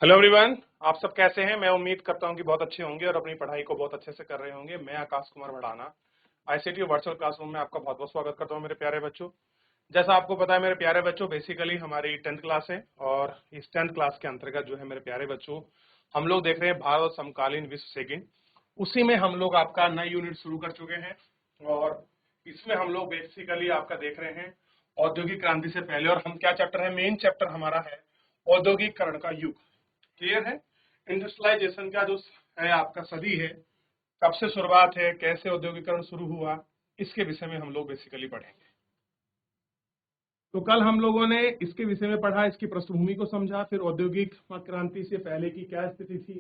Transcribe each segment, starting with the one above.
Hello everyone, आप सब कैसे हैं। मैं उम्मीद करता हूं कि बहुत अच्छे होंगे और अपनी पढ़ाई को बहुत अच्छे से कर रहे होंगे। मैं Akash Kumar Bhadana ICT virtual classroom में आपका बहुत बहुत स्वागत करता हूं मेरे प्यारे बच्चों। जैसा आपको पता है मेरे प्यारे बच्चों, बेसिकली हमारी 10th क्लास है और इस 10th क्लास के अंतर्गत जो है मेरे प्यारे बच्चों, हम लोग देख रहे हैं भारत समकालीन विश्व सेकंड। उसी में हम लोग आपका नई यूनिट शुरू कर चुके हैं और इसमें हम लोग बेसिकली आपका देख रहे हैं औद्योगिक क्रांति से पहले। और हम क्या चैप्टर है, मेन चैप्टर हमारा है औद्योगिकरण का युग। क्लियर है। इंडस्ट्रियलाइजेशन का जो है आपका सदी है, कब से शुरुआत है, कैसे औद्योगिकरण शुरू हुआ, इसके विषय में हम लोग बेसिकली पढ़ेंगे। तो कल हम लोगों ने इसके विषय में पढ़ा, इसकी पृष्ठभूमि को समझा, फिर औद्योगिक क्रांति से पहले की क्या स्थिति थी,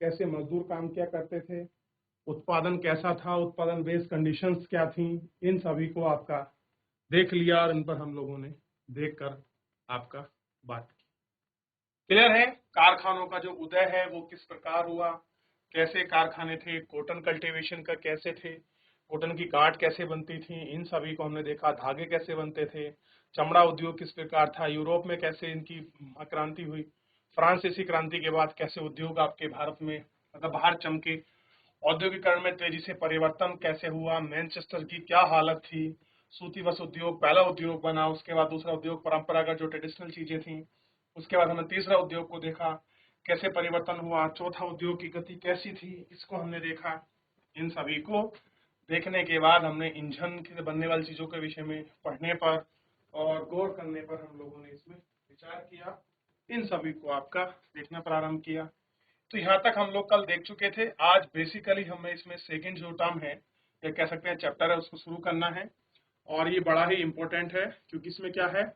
कैसे मजदूर काम क्या करते थे, उत्पादन कैसा था, उत्पादन बेस्ड कंडीशंस क्या थी, इन सभी को आपका देख लिया और इन पर हम लोगों ने देखकर आपका बात की। क्लियर है। कारखानों का जो उदय है वो किस प्रकार हुआ, कैसे कारखाने थे, कॉटन कल्टीवेशन का कैसे थे, कॉटन की गांठ कैसे बनती थी, इन सभी को हमने देखा। धागे कैसे बनते थे, चमड़ा उद्योग किस प्रकार था, यूरोप में कैसे इनकी क्रांति हुई, फ्रांसीसी क्रांति के बाद कैसे उद्योग आपके भारत में मतलब बाहर चमके, औद्योगिकरण में तेजी से परिवर्तन कैसे हुआ, मैनचेस्टर की क्या हालत थी, सूती वस्त्र उद्योग पहला उद्योग बना, उसके बाद दूसरा उद्योग परंपरागत जो ट्रेडिशनल चीजें थी, उसके बाद हमने तीसरा उद्योग को देखा कैसे परिवर्तन हुआ, चौथा उद्योग की गति कैसी थी, इसको हमने देखा। इन सभी को देखने के बाद हमने इंजन के बनने वाली चीजों के विषय में पढ़ने पर और गौर करने पर हम लोगों ने इसमें विचार किया, इन सभी को आपका देखना प्रारंभ किया। तो यहाँ तक हम लोग कल देख चुके थे। आज बेसिकली हमें इसमें सेकंड जो टर्म है या कह सकते हैं चैप्टर है, उसको शुरू करना है और ये बड़ा ही इंपॉर्टेंट है क्योंकि इसमें क्या है,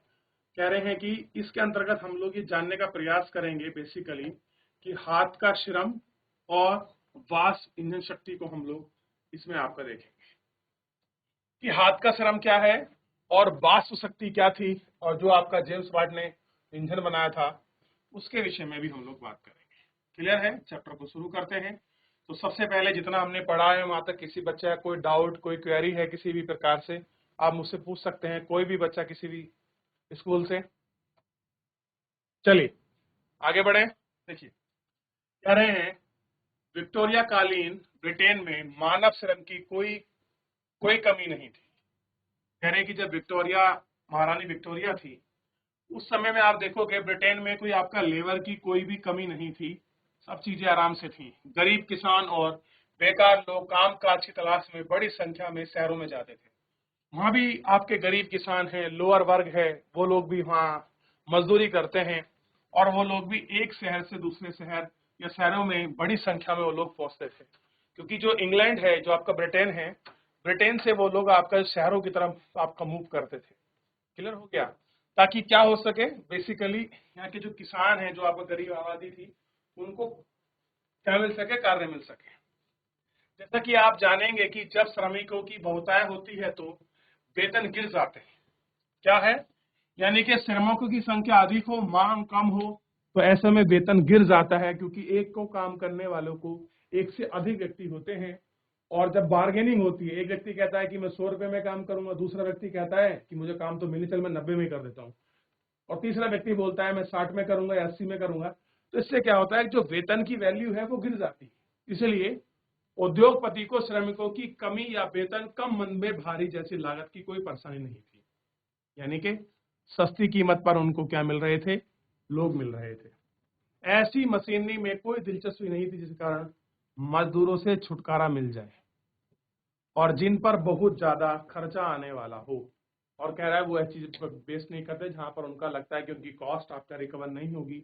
कह रहे हैं कि इसके अंतर्गत हम लोग ये जानने का प्रयास करेंगे बेसिकली कि हाथ का श्रम और वाष्प इंजन शक्ति को हम लोग इसमें आपका देखेंगे कि हाथ का श्रम क्या है और वाष्प शक्ति क्या थी, और जो आपका जेम्स वाट ने इंजन बनाया था उसके विषय में भी हम लोग बात करेंगे। क्लियर है। चैप्टर को शुरू करते हैं। तो सबसे पहले जितना हमने पढ़ा है वहां तक किसी बच्चे का कोई डाउट, कोई क्वेरी है किसी भी प्रकार से, आप मुझसे पूछ सकते हैं, कोई भी बच्चा किसी भी स्कूल से। चलिए आगे बढ़े। देखिए कह रहे हैं विक्टोरिया कालीन ब्रिटेन में मानव श्रम की कोई कमी नहीं थी। कह रहे हैं कि जब विक्टोरिया महारानी विक्टोरिया थी उस समय में आप देखोगे ब्रिटेन में कोई आपका लेबर की कोई भी कमी नहीं थी, सब चीजें आराम से थी। गरीब किसान और बेकार लोग काम काज की तलाश में बड़ी संख्या में शहरों में जाते थे। वहां भी आपके गरीब किसान हैं, लोअर वर्ग है, वो लोग भी वहाँ मजदूरी करते हैं और वो लोग भी एक शहर से दूसरे शहर या शहरों में बड़ी संख्या में वो लोग पहुंचते थे, क्योंकि जो इंग्लैंड है, जो आपका ब्रिटेन है, ब्रिटेन से वो लोग आपका शहरों की तरफ आपका मूव करते थे। क्लियर हो गया। ताकि क्या हो सके, बेसिकली यहाँ के जो किसान हैं, जो आपका गरीब आबादी थी, उनको क्या मिल सके, कार्य मिल सके। जैसा कि आप जानेंगे कि जब श्रमिकों की बहुतायत होती है तो वेतन गिर जाते हैं। क्या है, यानी कि श्रमिकों की संख्या अधिक हो, मांग कम हो, तो ऐसे में वेतन गिर जाता है, क्योंकि एक को काम करने वालों को एक से अधिक व्यक्ति होते हैं। और जब बार्गेनिंग होती है, एक व्यक्ति कहता है कि मैं 100 रुपए में काम करूंगा, दूसरा व्यक्ति कहता है कि मुझे काम तो मिली, चल मैं 90 में कर देता हूँ, और तीसरा व्यक्ति बोलता है मैं 60 में करूंगा या 80 में करूंगा। तो इससे क्या होता है, जो वेतन की वैल्यू है वो गिर जाती है। इसलिए उद्योगपति को श्रमिकों की कमी या वेतन कम मन में भारी जैसी लागत की कोई परेशानी नहीं थी, यानी कि सस्ती कीमत पर उनको क्या मिल रहे थे, लोग मिल रहे थे। ऐसी मशीनरी में कोई दिलचस्पी नहीं थी जिस कारण मजदूरों से छुटकारा मिल जाए और जिन पर बहुत ज्यादा खर्चा आने वाला हो। और कह रहा है वो ऐसी चीज पर बेस नहीं करते जहां पर उनका लगता है कि उनकी कॉस्ट आपका रिकवर नहीं होगी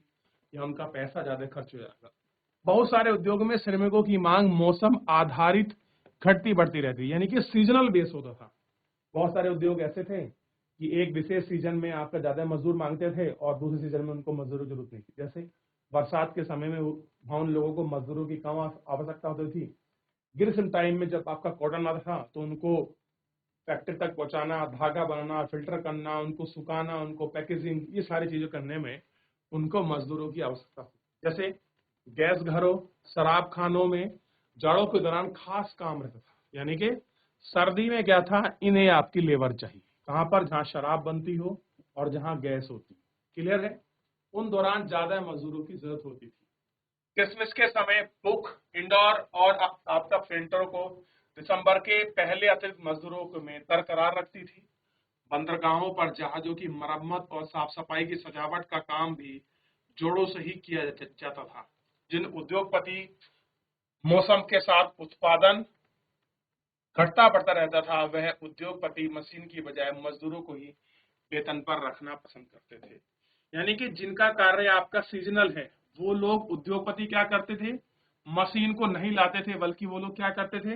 या उनका पैसा ज्यादा खर्च हो जाएगा। बहुत सारे उद्योगों में श्रमिकों की मांग मौसम आधारित घटती बढ़ती रहती, यानी कि सीजनल बेस होता था। बहुत सारे उद्योग ऐसे थे कि एक विशेष सीजन में आपका ज्यादा मजदूर मांगते थे और दूसरे सीजन में उनको मजदूरों की जरूरत नहीं थी। जैसे बरसात के समय में वहां उन लोगों को मजदूरों की कम आवश्यकता होती थी। ग्रीष्म टाइम में जब आपका कॉटन आता था तो उनको फैक्ट्री तक पहुंचाना, धागा बनाना, फिल्टर करना, उनको सुखाना, उनको पैकेजिंग, ये सारी चीजें करने में उनको मजदूरों की आवश्यकता होती। जैसे गैस घरों, शराब खानों में जाड़ों के दौरान खास काम रहता था, यानी कि सर्दी में क्या था, इन्हें आपकी लेबर चाहिए कहां पर, जहां शराब बनती हो और जहां गैस होती। क्लियर है। उन दौरान ज्यादा मजदूरों की जरूरत होती थी। क्रिसमस के समय बुक, इंडोर और आपका प्रिंटर को दिसंबर के पहले अतिरिक्त मजदूरों में बरकरार रखती थी। बंदरगाहों पर जहाजों की मरम्मत और साफ सफाई की सजावट का काम भी जोरों से ही किया जाता था। जिन उद्योगपति मौसम के साथ उत्पादन घटता बढ़ता रहता था, वह उद्योगपति मशीन की बजाय मजदूरों को ही वेतन पर रखना पसंद करते थे। यानी कि जिनका कार्य आपका सीजनल है, वो लोग उद्योगपति क्या करते थे, मशीन को नहीं लाते थे, बल्कि वो लोग क्या करते थे,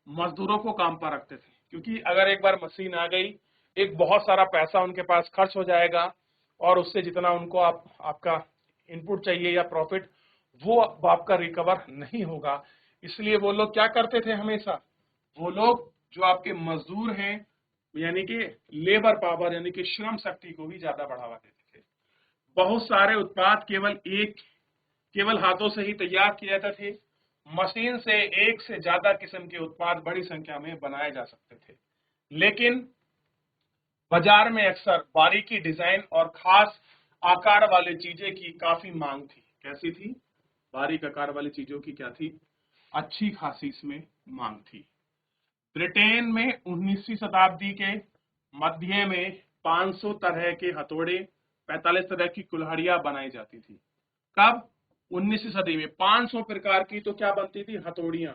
मजदूरों को काम पर रखते थे। क्योंकि अगर एक बार मशीन आ गई, एक बहुत सारा पैसा उनके पास खर्च हो जाएगा और उससे जितना उनको आपका इनपुट चाहिए या प्रॉफिट, वो आपका रिकवर नहीं होगा। इसलिए वो लोग क्या करते थे हमेशा, वो लोग जो आपके मजदूर हैं, यानी कि लेबर पावर यानी कि श्रम शक्ति को भी ज्यादा बढ़ावा देते थे। बहुत सारे उत्पाद केवल हाथों से ही तैयार किए जाते थे। मशीन से एक से ज्यादा किस्म के उत्पाद बड़ी संख्या में बनाए जा सकते थे, लेकिन बाजार में अक्सर बारीकी डिजाइन और खास आकार वाली चीजें की काफी मांग थी। कैसी थी? बारीक आकार वाली चीजों की क्या थी? अच्छी खासी इसमें मांग थी। ब्रिटेन में 19वीं शताब्दी के मध्य में 500 तरह के हथौड़े, 45 तरह की कुल्हाड़ियां बनाई जाती थी। कब? 19वीं सदी में 500 प्रकार की तो क्या बनती थी? हथौड़ियां,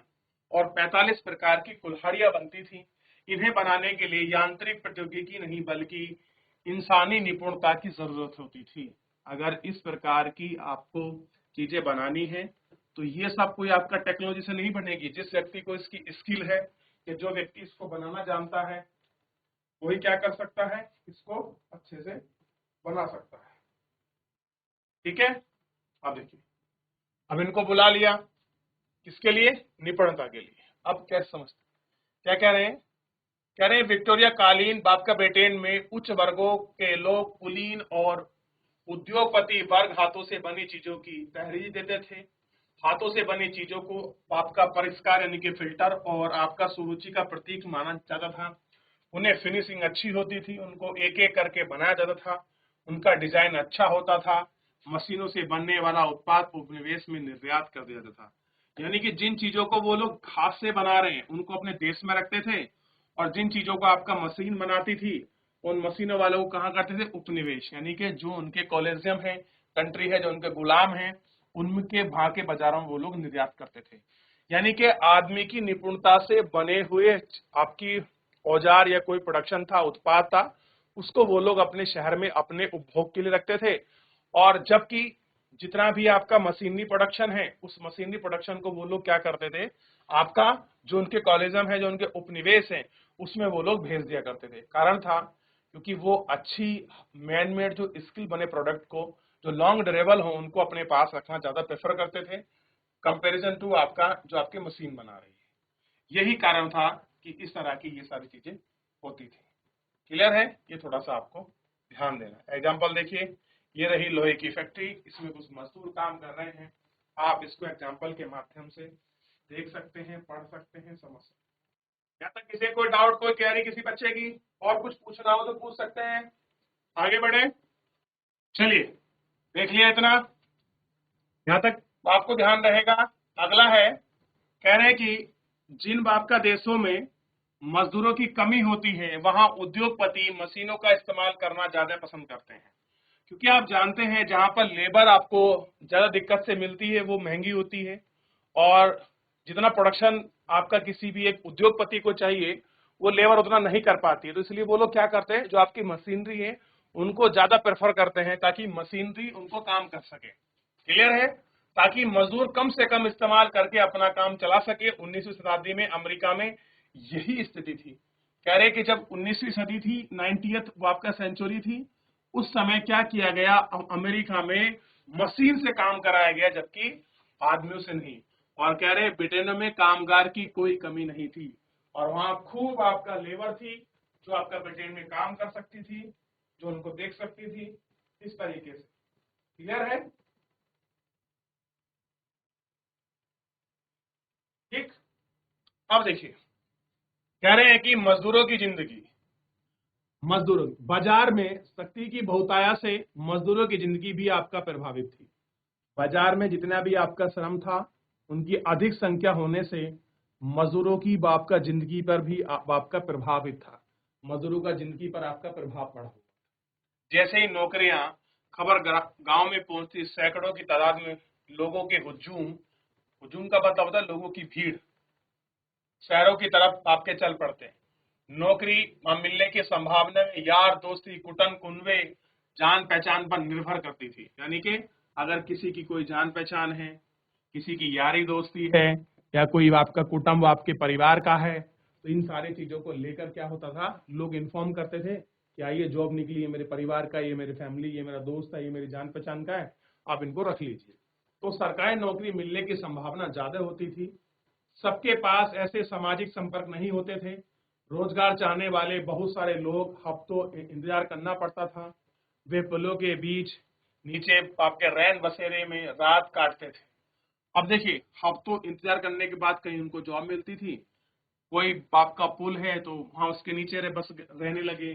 और 45 प्रकार की कुल्हाड़ियां बनती थी। इन्हें बनाने के लिए यांत्रिक प्रौद्योगिकी नहीं बल्कि इंसानी निपुणता की जरूरत होती थी। अगर इस प्रकार की आपको चीजें बनानी है तो ये सब कोई आपका टेक्नोलॉजी से नहीं बनेगी। जिस व्यक्ति को इसकी स्किल है, कि जो व्यक्ति इसको बनाना जानता है, वही क्या कर सकता है, इसको अच्छे से बना सकता है। ठीक है, अब देखिए, अब इनको बुला लिया, किसके लिए? निपुणता के लिए। अब कैसे समझते, क्या कह रहे हैं? कह रहे हैं विक्टोरिया कालीन आपका ब्रिटेन में उच्च वर्गों के लोग कुलीन और उद्योगपति वर्ग हाथों से बनी चीजों की तरजीह देते थे। हाथों से बनी चीजों को आपका परिष्कार यानी कि फिल्टर और आपका सुरुचि का प्रतीक माना जाता था। उन्हें फिनिशिंग अच्छी होती थी, उनको एक एक करके बनाया जाता था, उनका डिजाइन अच्छा होता था। मशीनों से बनने वाला उत्पाद उपनिवेश में निर्यात कर दिया जाता था। यानी कि जिन चीजों को वो लोग हाथ से बना रहे हैं, उनको अपने देश में रखते थे, और जिन चीजों को आपका मशीन बनाती थी, उन मशीनों वालों को कहाँ करते थे? उपनिवेश, यानी कि जो उनके कॉलोनियम है, कंट्री है, जो उनके गुलाम हैं, उनके वहां के बाजारों में वो लोग निर्यात करते थे। यानी कि आदमी की निपुणता से बने हुए आपकी औजार या कोई प्रोडक्शन था, उत्पाद था, उसको वो लोग अपने शहर में अपने उपभोग के लिए रखते थे। और जबकि जितना भी आपका मशीनरी प्रोडक्शन है, उस मशीनरी प्रोडक्शन को वो लोग क्या करते थे, आपका जो उनके कॉलोनियम है, जो उनके उपनिवेश है, उसमें वो लोग भेज दिया करते थे। कारण था क्योंकि वो अच्छी मैन मेड जो स्किल बने प्रोडक्ट को, जो लॉन्ग ड्यूरेबल हो, उनको अपने पास रखना ज्यादा प्रेफर करते थे कंपैरिजन टू आपका जो आपकी मशीन बना रही है। यही कारण था कि इस तरह की ये सारी चीजें होती थी। क्लियर है? ये थोड़ा सा आपको ध्यान देना। एग्जाम्पल देखिए, ये रही लोहे की फैक्ट्री, इसमें कुछ मजदूर काम कर रहे हैं। आप इसको एग्जाम्पल के माध्यम से देख सकते हैं, पढ़ सकते हैं, समझ सकते हैं। यहाँ तक किसी कोई डाउट, कोई क्वेरी किसी बच्चे की, और कुछ पूछना हो तो पूछ सकते हैं। आगे बढ़े, चलिए देख लिया इतना, यहाँ तक आपको ध्यान रहेगा। अगला है, कह रहे हैं कि जिन आपका देशों में मजदूरों की कमी होती है, वहां उद्योगपति मशीनों का इस्तेमाल करना ज्यादा पसंद करते हैं। क्योंकि आप जानते हैं जहां पर लेबर आपको ज्यादा दिक्कत से मिलती है, वो महंगी होती है, और जितना प्रोडक्शन आपका किसी भी एक उद्योगपति को चाहिए, वो लेबर उतना नहीं कर पाती है। तो इसलिए वो लोग क्या करते हैं, जो आपकी मशीनरी है, उनको ज्यादा प्रेफर करते हैं, ताकि मशीनरी उनको काम कर सके। क्लियर है? ताकि मजदूर कम से कम इस्तेमाल करके अपना काम चला सके। 19वीं शताब्दी में अमेरिका में यही स्थिति थी। कह रहे कि जब 19वीं सदी थी, 90th वो आपका सेंचुरी थी, उस समय क्या किया गया, अमेरिका में मशीन से काम कराया गया, जबकि आदमियों से नहीं। और कह रहे ब्रिटेन में कामगार की कोई कमी नहीं थी, और वहां खूब आपका लेबर थी, जो आपका ब्रिटेन में काम कर सकती थी, जो उनको देख सकती थी, इस तरीके से। क्लियर है? ठीक। अब देखिए, कह रहे हैं कि मजदूरों की जिंदगी, मजदूरों बाजार में शक्ति की बहुतायत से मजदूरों की जिंदगी भी आपका प्रभावित थी। बाजार में जितना भी आपका श्रम था, उनकी अधिक संख्या होने से मजदूरों की आपका जिंदगी पर भी आपका प्रभावित था, मजदूरों का जिंदगी पर आपका प्रभाव पड़ा। जैसे ही नौकरियां खबर गांव में पहुंचती, सैकड़ों की तादाद में लोगों के हुजूम, हुजूम का मतलब होता है लोगों की भीड़, शहरों की तरफ आपके चल पड़ते हैं। नौकरी मिलने की संभावना में यार दोस्ती, कुटन कुनवे, जान पहचान पर निर्भर करती थी। यानी कि अगर किसी की कोई जान पहचान है, किसी की यारी दोस्ती है, या कोई आपका कुटुंब आपके परिवार का है, तो इन सारी चीजों को लेकर क्या होता था, लोग इन्फॉर्म करते थे कि आइए जॉब निकली है मेरे परिवार का, ये मेरी फैमिली, ये मेरा दोस्त है, ये मेरी जान पहचान का है, आप इनको रख लीजिए। तो सरकारी नौकरी मिलने की संभावना ज्यादा होती थी। सबके पास ऐसे सामाजिक संपर्क नहीं होते थे। रोजगार चाहने वाले बहुत सारे लोग हफ्तों इंतजार करना पड़ता था। वे पुलों के बीच नीचे आपके रैन बसेरे में रात काटते थे। अब देखिए, हफ्तों इंतजार करने के बाद कहीं उनको जॉब मिलती थी। कोई बाप का पुल है तो वहां उसके नीचे बस रहने लगे,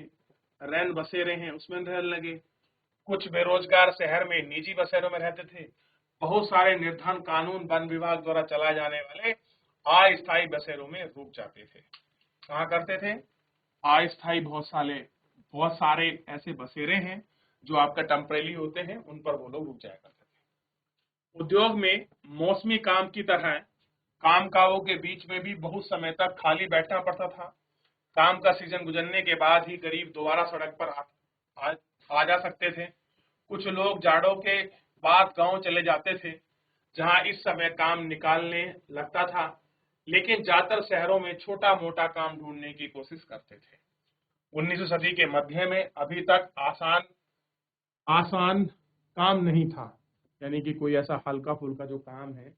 रैन बसेरे हैं उसमें रहने लगे। कुछ बेरोजगार शहर में निजी बसेरों में रहते थे। बहुत सारे निर्धन कानून वन विभाग द्वारा चलाए जाने वाले अस्थायी बसेरों में रुक जाते थे। कहा करते थे, अस्थायी बहुत सारे ऐसे बसेरे हैं जो आपका टेम्परेरी होते हैं, उन पर वो लोग रुक जाया करते थे। उद्योग में मौसमी काम की तरह काम कावों के बीच में भी बहुत समय तक खाली बैठना पड़ता था। काम का सीजन गुजरने के बाद ही गरीब दोबारा सड़क पर आ जा सकते थे। कुछ लोग जाड़ों के बाद गांव चले जाते थे, जहां इस समय काम निकालने लगता था, लेकिन ज्यादातर शहरों में छोटा मोटा काम ढूंढने की कोशिश करते थे। 19वीं सदी के मध्य में अभी तक आसान आसान काम नहीं था, यानी कि कोई ऐसा हल्का फुल्का जो काम है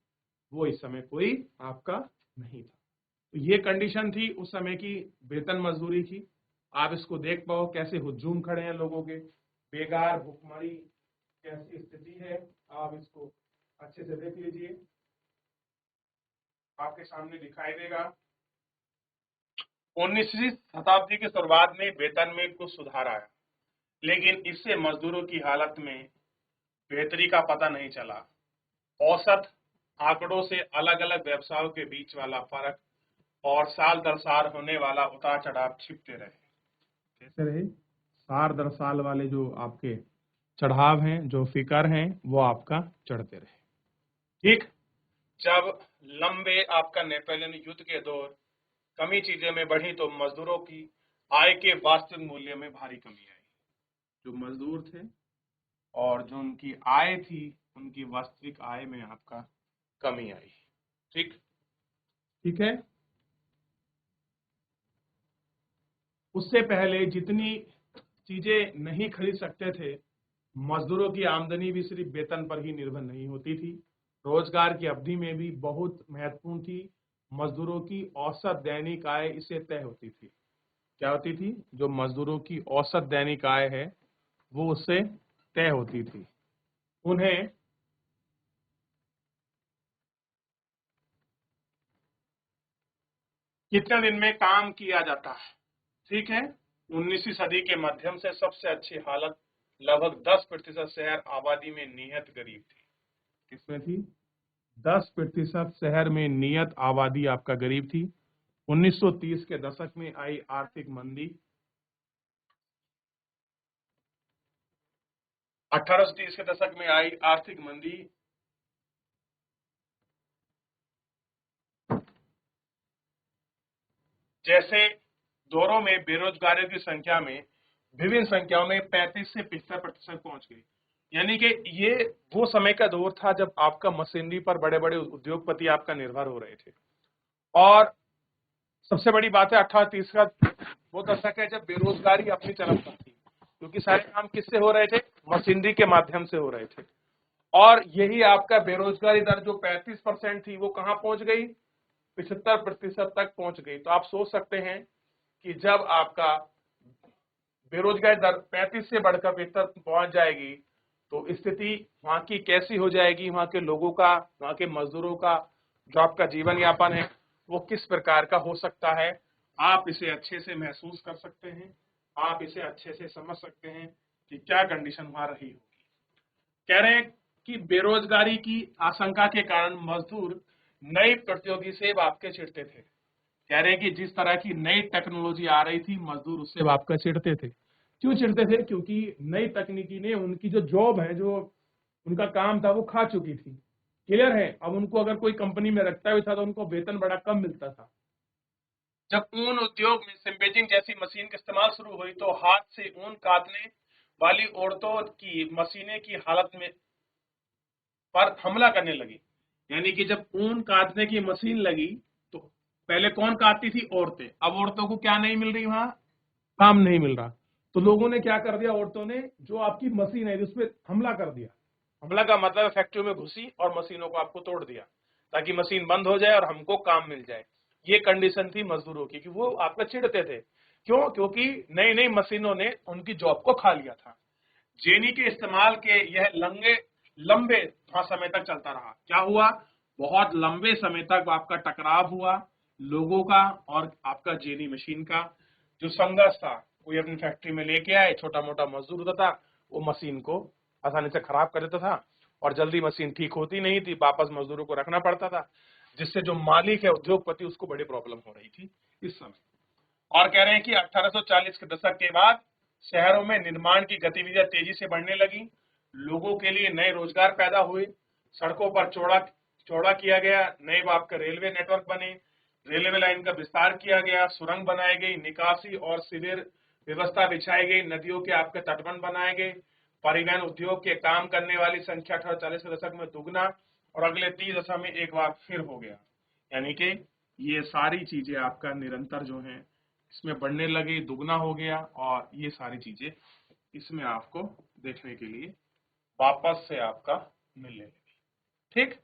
वो इस समय कोई आपका नहीं था। तो ये कंडीशन थी उस समय की, वेतन मजदूरी की। आप इसको देख पाओ कैसे हुजूम खड़े हैं लोगों के, बेकार भुखमरी कैसी स्थिति है, आप इसको अच्छे से देख लीजिए, आपके सामने दिखाई देगा। 19वीं शताब्दी की शुरुआत में वेतन में कुछ सुधार आया, लेकिन इससे मजदूरों की हालत में बेहतरी का पता नहीं चला। औसत आंकड़ों से अलग अलग व्यवसायों के बीच वाला फर्क और साल दर साल होने वाला उतार चढ़ाव छिपते रहे। कैसे रहे? साल दर साल वाले जो आपके चढ़ाव हैं, जो फिकर हैं, वो आपका चढ़ते रहे। ठीक, जब लंबे आपका नेपोलियन युद्ध के दौर कमी चीजें में बढ़ी तो मजदूरों की आय के वास्तविक मूल्य में भारी कमी आई। जो मजदूर थे और जो उनकी आय थी, उनकी वास्तविक आय में आपका कमी आई। ठीक ठीक है। उससे पहले जितनी चीजें नहीं खरीद सकते थे, मजदूरों की आमदनी भी सिर्फ वेतन पर ही निर्भर नहीं होती थी, रोजगार की अवधि में भी बहुत महत्वपूर्ण थी। मजदूरों की औसत दैनिक आय इससे तय होती थी। क्या होती थी? जो मजदूरों की औसत दैनिक आय है वो उससे तय होती थी। उन्हें कितने दिन में काम किया जाता है। ठीक है, 19वीं सदी के मध्यम से सबसे अच्छी हालत लगभग 10% शहर आबादी में नियत गरीब थी। किसमें थी? 10% शहर में नियत आबादी आपका गरीब थी। 1930 के दशक में आई आर्थिक मंदी, 1830 के दशक में आई आर्थिक मंदी जैसे दौरों में बेरोजगारों की संख्या में विभिन्न संख्याओं में 35 से 75% पहुंच गई। यानी कि ये वो समय का दौर था जब आपका मशीनरी पर बड़े बड़े उद्योगपति आपका निर्भर हो रहे थे। और सबसे बड़ी बात है 1830 का वो दशक है जब बेरोजगारी अपनी तरफ पर थी, क्योंकि सारे काम किससे हो रहे थे? मशीनरी के माध्यम से हो रहे थे। और यही आपका बेरोजगारी दर जो 35% थी वो कहां पहुंच गई? 75% तक पहुंच गई। तो आप सोच सकते हैं कि जब आपका बेरोजगारी दर 35 से बढ़कर 75 पहुंच जाएगी तो स्थिति वहां की कैसी हो जाएगी, वहां के लोगों का, वहां के मजदूरों का जो आपका जीवन यापन है वो किस प्रकार का हो सकता है। आप इसे अच्छे से महसूस कर सकते हैं, आप इसे अच्छे से समझ सकते हैं कि क्या कंडीशन वहां रही होगी। कह रहे हैं कि बेरोजगारी की आशंका के कारण मजदूर नई प्रौद्योगिकी से वापके चिढ़ते थे। कह रहे हैं कि जिस तरह की नई टेक्नोलॉजी आ रही थी मजदूर उससे वापके चिढ़ते थे। क्यों चिढ़ते थे? क्योंकि नई तकनीकी ने उनकी जो जॉब है, जो उनका काम था, वो खा चुकी थी। क्लियर है? अब उनको अगर कोई कंपनी में रखता भी था तो उनको वेतन बड़ा कम मिलता था। जब ऊन उद्योग में सिम्बेजिंग जैसी मशीन का इस्तेमाल शुरू हुई तो हाथ से ऊन काटने वाली औरतों की मशीनें की हालत में पर हमला करने लगी। यानी कि जब ऊन काटने की मशीन लगी तो पहले कौन काटती थी? औरतें। अब औरतों को क्या नहीं मिल रही? वहां काम नहीं मिल रहा। तो लोगों ने क्या कर दिया? औरतों ने जो आपकी मशीन है उस पर हमला कर दिया। हमला का मतलब फैक्ट्री में घुसी और मशीनों को आपको तोड़ दिया ताकि मशीन बंद हो जाए और हमको काम मिल जाए। ये कंडीशन थी मजदूरों की कि वो आपका चिढ़ते थे। क्यों? क्योंकि नई नई मशीनों ने उनकी जॉब को खा लिया था। जेनी के इस्तेमाल के यह लंबे समय तक चलता रहा। क्या हुआ? बहुत लंबे समय तक आपका टकराव हुआ लोगों का और आपका जेनी मशीन का। जो संघर्ष था, कोई अपनी फैक्ट्री में लेके आए, छोटा मोटा मजदूर होता था, वो मशीन को आसानी से खराब कर देता था और जल्दी मशीन ठीक होती नहीं थी, वापस मजदूरों को रखना पड़ता था, जिससे जो मालिक है, उद्योगपति, उसको बड़ी प्रॉब्लम हो रही थी इस समय। और कह रहे हैं कि 1840 के दशक के बाद शहरों में निर्माण की गतिविधियां तेजी से बढ़ने लगी। लोगों के लिए नए रोजगार पैदा हुए, सड़कों पर चौड़ा किया गया, नए बाप का रेलवे नेटवर्क बने, रेलवे लाइन का विस्तार किया गया, सुरंग बनाई गई, निकासी और सीवर व्यवस्था बिछाई गई, नदियों के आपके तटबंध बनाए गए, परिवहन उद्योग के काम करने वाली संख्या 1840 के दशक में दुगना और अगले 30 दशक में एक बार फिर हो गया। यानी कि ये सारी चीजें आपका निरंतर जो है इसमें बढ़ने लगी, दुगना हो गया और ये सारी चीजें इसमें आपको देखने के लिए वापस से आपका मिलने लगी। ठीक,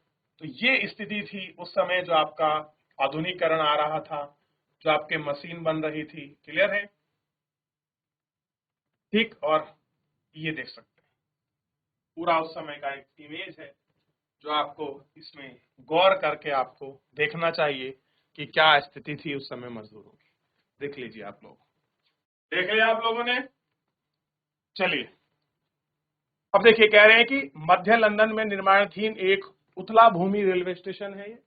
तो ये स्थिति थी उस समय जो आपका आधुनिकीकरण आ रहा था, जो आपके मशीन बन रही थी। क्लियर है? ठीक, और ये देख सकते हैं पूरा उस समय का एक इमेज है जो आपको इसमें गौर करके आपको देखना चाहिए कि क्या स्थिति थी उस समय मजदूरों की। देख लीजिए आप लोग, देख लिया आप लोगों ने? चलिए अब देखिए, कह रहे हैं कि मध्य लंदन में निर्माणाधीन एक उथला भूमि रेलवे स्टेशन है। ये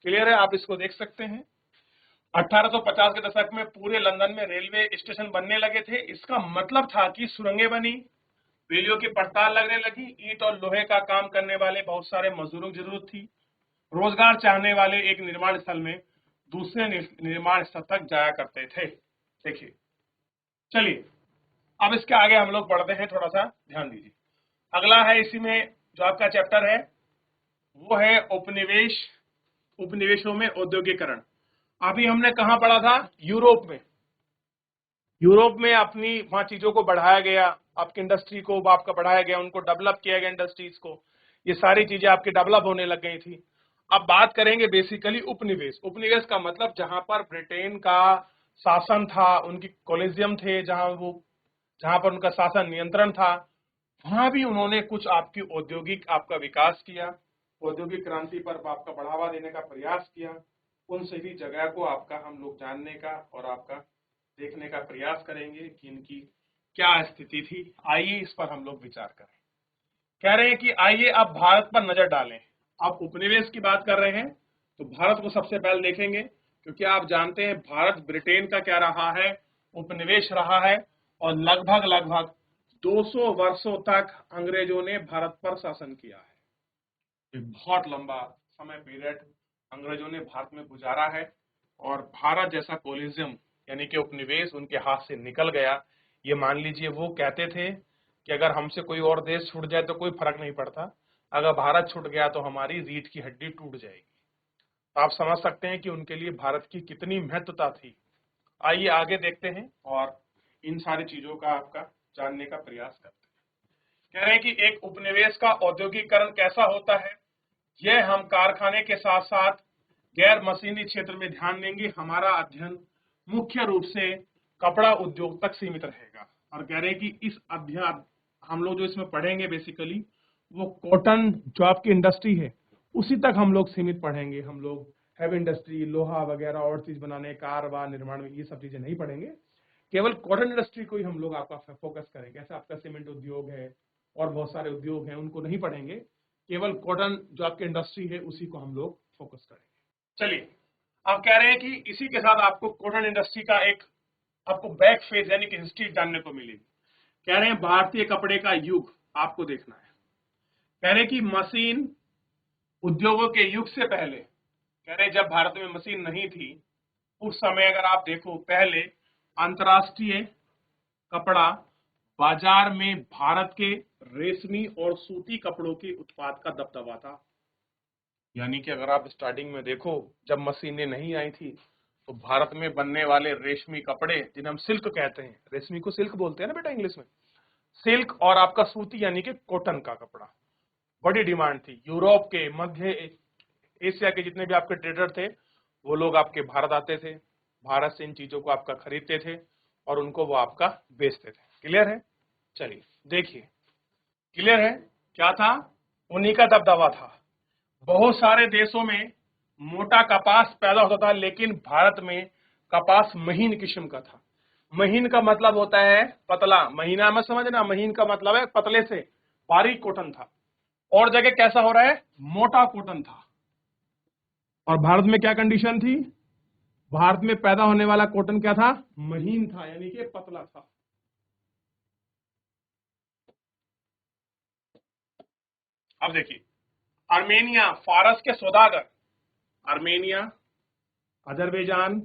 क्लियर है? आप इसको देख सकते हैं। 1850 के दशक में पूरे लंदन में रेलवे स्टेशन बनने लगे थे। इसका मतलब था कि सुरंगें बनी, रेलियों की पड़ताल लगने लगी, ईंट और लोहे का काम करने वाले बहुत सारे मजदूरों की जरूरत थी। रोजगार चाहने वाले एक निर्माण स्थल में दूसरे निर्माण स्थल तक जाया करते थे। देखिए, चलिए अब इसके आगे हम लोग बढ़ते हैं, थोड़ा सा ध्यान दीजिए। अगला है इसी में जो आपका चैप्टर है वो है उपनिवेश, उपनिवेशों में औद्योगिकरण। अभी हमने कहा पढ़ा था? यूरोप में। यूरोप में अपनी वहां चीजों को बढ़ाया गया, आपकी इंडस्ट्री को आपका बढ़ाया गया, उनको डेवलप किया गया इंडस्ट्रीज को, ये सारी चीजें आपकी डेवलप होने लग गई थी। अब बात करेंगे बेसिकली उपनिवेश। उपनिवेश का मतलब जहां पर ब्रिटेन का शासन था, उनकी कॉलेजियम थे, जहां पर उनका शासन नियंत्रण था, वहां भी उन्होंने कुछ आपकी औद्योगिक आपका विकास किया, औद्योगिक क्रांति पर आपका बढ़ावा देने का प्रयास किया। उन सभी जगह को आपका हम लोग जानने का और आपका देखने का प्रयास करेंगे कि इनकी क्या स्थिति थी। आइए इस पर हम लोग विचार करें। कह रहे हैं कि आइए अब भारत पर नजर डालें। आप उपनिवेश की बात कर रहे हैं तो भारत को सबसे पहले देखेंगे, क्योंकि आप जानते हैं भारत ब्रिटेन का क्या रहा है? उपनिवेश रहा है और लगभग लगभग 200 वर्षों तक अंग्रेजों ने भारत पर शासन किया है। एक बहुत लंबा समय पीरियड अंग्रेजों ने भारत में गुजारा है और भारत जैसा कोलिज्म यानी कि उपनिवेश उनके हाथ से निकल गया। ये मान लीजिए, वो कहते थे कि अगर हमसे कोई और देश छूट जाए तो कोई फर्क नहीं पड़ता, अगर भारत छूट गया तो हमारी रीढ़ की हड्डी टूट जाएगी। तो आप समझ सकते हैं कि उनके लिए भारत की कितनी महत्वता थी। आइए आगे देखते हैं और इन सारी चीजों का आपका जानने का प्रयास करते हैं। कह रहे हैं कि एक उपनिवेश का औद्योगिकरण कैसा होता है, यह हम कारखाने के साथ साथ गैर मशीनी क्षेत्र में ध्यान देंगे। हमारा अध्ययन मुख्य रूप से कपड़ा उद्योग तक सीमित रहेगा। और कह रहे हैं कि इस अध्ययन हम लोग जो इसमें पढ़ेंगे बेसिकली वो कॉटन जो आपकी इंडस्ट्री है उसी तक हम लोग सीमित पढ़ेंगे। हम लोग हैवी इंडस्ट्री, लोहा वगैरह और चीज बनाने, कार व निर्माण में ये सब चीजें नहीं पढ़ेंगे। केवल कॉटन इंडस्ट्री को ही हम लोग आपका फोकस करेंगे। ऐसा आपका सीमेंट उद्योग है और बहुत सारे उद्योग हैं, उनको नहीं पढ़ेंगे। केवल कॉटन जो आपकी इंडस्ट्री है उसी को हम लोग फोकस करेंगे। चलिए, आप कह रहे हैं कि इसी के साथ आपको कॉटन इंडस्ट्री का एक आपको बैक फेज यानी कि हिस्ट्री जानने को मिलेगी। कह रहे हैं भारतीय कपड़े का युग आपको देखना है। कह रहे हैं कि मशीन उद्योगों के युग से पहले, कह रहे हैं जब भारत में मशीन नहीं थी उस समय अगर आप देखो, पहले अंतर्राष्ट्रीय कपड़ा बाजार में भारत के रेशमी और सूती कपड़ों के उत्पाद का दबदबा था। यानी कि अगर आप स्टार्टिंग में देखो, जब मशीनें नहीं आई थी तो भारत में बनने वाले रेशमी कपड़े, जिन्हें हम सिल्क कहते हैं, रेशमी को सिल्क बोलते हैं ना बेटा इंग्लिश में, सिल्क, और आपका सूती यानी कि कॉटन का कपड़ा बड़ी डिमांड थी। यूरोप के, मध्य एशिया के जितने भी आपके ट्रेडर थे वो लोग आपके भारत आते थे, भारत से इन चीजों को आपका खरीदते थे और उनको वो आपका बेचते थे। क्लियर है? चलिए देखिए, क्लियर है क्या था? उन्हीं का दबदबा था। बहुत सारे देशों में मोटा कपास पैदा होता था, लेकिन भारत में कपास महीन किस्म का था। महीन का मतलब होता है पतला, महीना में समझना, महीन का मतलब है पतले से बारीक कॉटन था। और जगह कैसा हो रहा है? मोटा कॉटन था। और भारत में क्या कंडीशन थी? भारत में पैदा होने वाला कॉटन क्या था? महीन था, यानी कि पतला था। अब देखिए, आर्मेनिया, फारस के सौदागर, आर्मेनिया, अजरबैजान,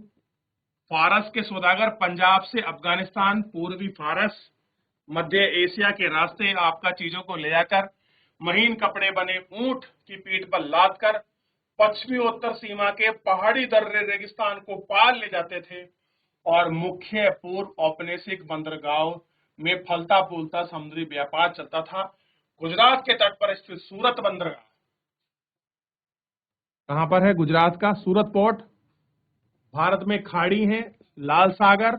फारस के सौदागर पंजाब से अफगानिस्तान, पूर्वी फारस, मध्य एशिया के रास्ते आपका चीजों को ले जाकर महीन कपड़े बने ऊंट की पीठ पर लाद कर पश्चिमी उत्तर सीमा के पहाड़ी दर्रे रेगिस्तान को पार ले जाते थे और मुख्य पूर्व औपनिवेशिक बंदरगाहों में फलता फूलता समुद्री व्यापार चलता था। गुजरात के तट पर स्थित सूरत बंदरगाह, कहां पर है? गुजरात का सूरत पोर्ट। भारत में खाड़ी है, लाल सागर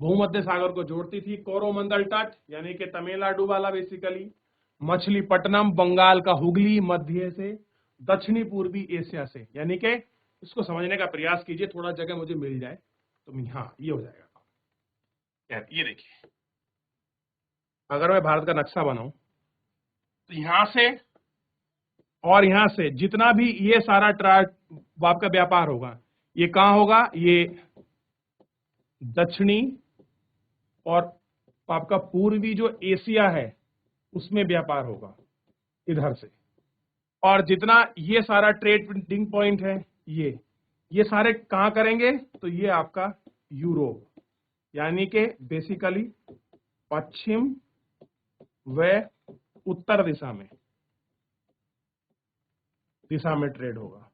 भूमध्य सागर को जोड़ती थी, कोरोमंडल तट यानी कि तमिलनाडु वाला बेसिकली, मछलीपट्टनम बंगाल का हुगली, मध्य से दक्षिणी पूर्वी एशिया से। यानी कि इसको समझने का प्रयास कीजिए, थोड़ा जगह मुझे मिल जाए तो हाँ ये हो जाएगा। ये देखिए, अगर मैं भारत का नक्शा बनाऊं तो यहां से और यहां से जितना भी ये सारा आपका व्यापार होगा, ये कहां होगा? ये दक्षिणी और आपका पूर्वी जो एशिया है उसमें व्यापार होगा इधर से। और जितना ये सारा ट्रेडिंग पॉइंट है, ये सारे कहां करेंगे? तो ये आपका यूरोप, यानी कि बेसिकली पश्चिम व उत्तर दिशा में ट्रेड होगा।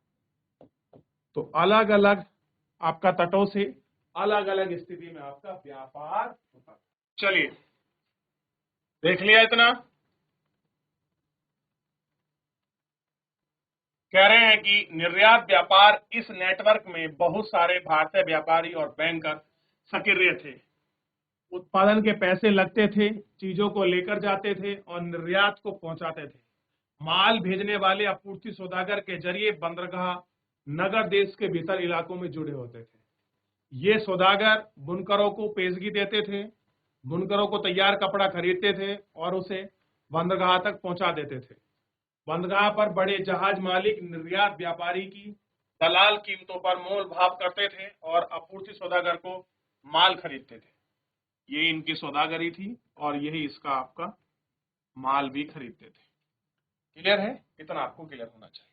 तो अलग अलग आपका तटों से अलग अलग स्थिति में आपका व्यापार होता। चलिए देख लिया इतना। कह रहे हैं कि निर्यात व्यापार, इस नेटवर्क में बहुत सारे भारतीय व्यापारी और बैंकर सक्रिय थे। उत्पादन के पैसे लगते थे, चीजों को लेकर जाते थे और निर्यात को पहुंचाते थे। माल भेजने वाले आपूर्ति सौदागर के जरिए बंदरगाह नगर देश के भीतर इलाकों में जुड़े होते थे। ये सौदागर बुनकरों को पेशगी देते थे, बुनकरों को तैयार कपड़ा खरीदते थे और उसे बंदरगाह तक पहुंचा देते थे। बंदरगाह पर बड़े जहाज मालिक निर्यात व्यापारी की दलाल कीमतों पर मोल भाव करते थे और आपूर्ति सौदागर को माल खरीदते थे। ये इनकी सौदागरी थी और यही इसका आपका माल भी खरीदते थे। क्लियर है? इतना आपको क्लियर होना चाहिए।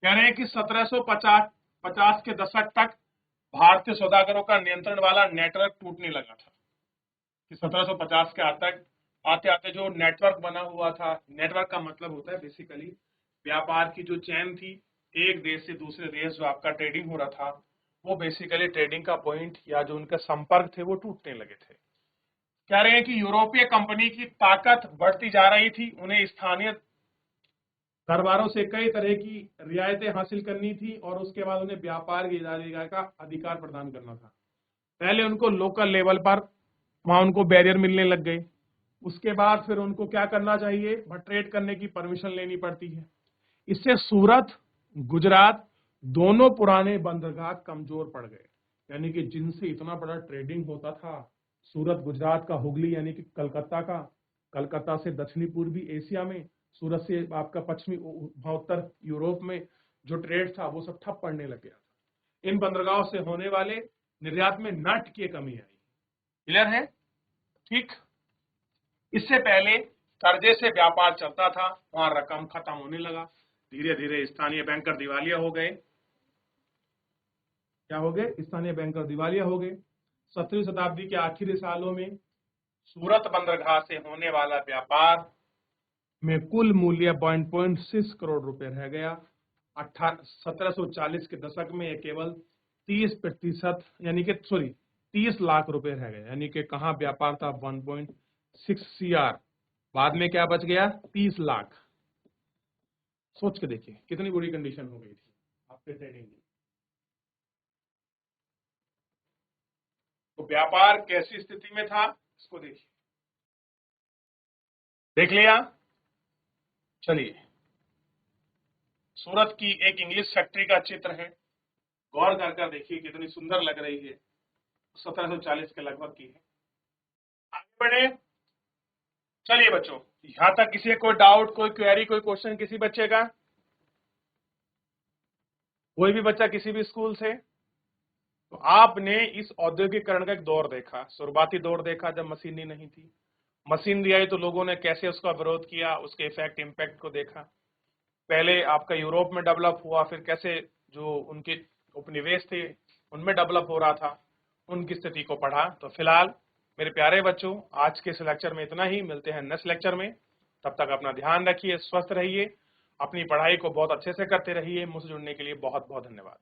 कह रहे हैं कि 1750 के दशक तक भारतीय सौदागरों का नियंत्रण वाला नेटवर्क टूटने लगा था। कि 1750 के आते आते जो नेटवर्क बना हुआ था, नेटवर्क का मतलब होता है बेसिकली व्यापार की जो चैन थी, एक देश से दूसरे देश जो आपका ट्रेडिंग हो रहा था, वो बेसिकली ट्रेडिंग का पॉइंट या जो उनके संपर्क थे वो टूटने लगे थे। कह रहे हैं कि यूरोपीय कंपनी की ताकत बढ़ती जा रही थी, उन्हें स्थानीय दरबारों से कई तरह की रियायतें हासिल करनी थी और उसके बाद उन्हें व्यापार की इजाजत का अधिकार प्रदान करना था। पहले उनको लोकल लेवल पर वहां उनको बैरियर मिलने लग गए, उसके बाद फिर उनको क्या करना चाहिए? ट्रेड करने की परमिशन लेनी पड़ती है। इससे सूरत, गुजरात दोनों पुराने बंदरगाह कमजोर पड़ गए। यानी कि जिनसे इतना बड़ा ट्रेडिंग होता था, सूरत गुजरात का, हुगली यानी कि कलकत्ता का, कलकत्ता से दक्षिणी पूर्वी एशिया में, सूरत से आपका पश्चिमी उत्तर यूरोप में जो ट्रेड था वो सब ठप पड़ने लग गया था। इन बंदरगाहों से होने वाले निर्यात में नट की कमी आई। क्लियर है? ठीक। इससे पहले कर्जे से व्यापार चलता था, वहां रकम खत्म होने लगा, धीरे धीरे स्थानीय बैंकर दिवालिया हो गए। क्या हो गए? स्थानीय बैंकर दिवालिया हो गए। 17वीं शताब्दी के आखिरी सालों में सूरत बंदरगाह से होने वाला व्यापार में कुल मूल्य 1.6 करोड़ रुपए रह गया। 1740 के दशक में यह केवल 30% यानी कि 30 लाख रुपए रह गए। यानी कि कहां व्यापार था 1.6 CR, बाद में क्या बच गया 30 लाख। सोच के देखिए कितनी बुरी कंडीशन हो गई थी आपके ट्रेडिंग की। तो व्यापार कैसी स्थिति में था इसको देखिए। देख लिया? चलिए, सूरत की एक इंग्लिश फैक्ट्री का चित्र है, गौर कर देखिए कितनी सुंदर लग रही है। 1740 के लगभग की है। आगे बढ़े। चलिए बच्चों, यहां तक किसी कोई डाउट, कोई क्वेरी, कोई क्वेश्चन किसी बच्चे का? कोई भी बच्चा किसी भी स्कूल से? तो आपने इस औद्योगिकरण का एक दौर देखा, शुरुआती दौर देखा जब मशीनरी नहीं थी। मशीनरी आई तो लोगों ने कैसे उसका विरोध किया, उसके इफेक्ट इम्पैक्ट को देखा। पहले आपका यूरोप में डेवलप हुआ, फिर कैसे जो उनके उपनिवेश थे उनमें डेवलप हो रहा था, उनकी स्थिति को पढ़ा। तो फिलहाल मेरे प्यारे बच्चों, आज के इस लेक्चर में इतना ही। मिलते हैं नेक्स्ट लेक्चर में। तब तक अपना ध्यान रखिए, स्वस्थ रहिए, अपनी पढ़ाई को बहुत अच्छे से करते रहिए। मुझसे जुड़ने के लिए बहुत बहुत धन्यवाद।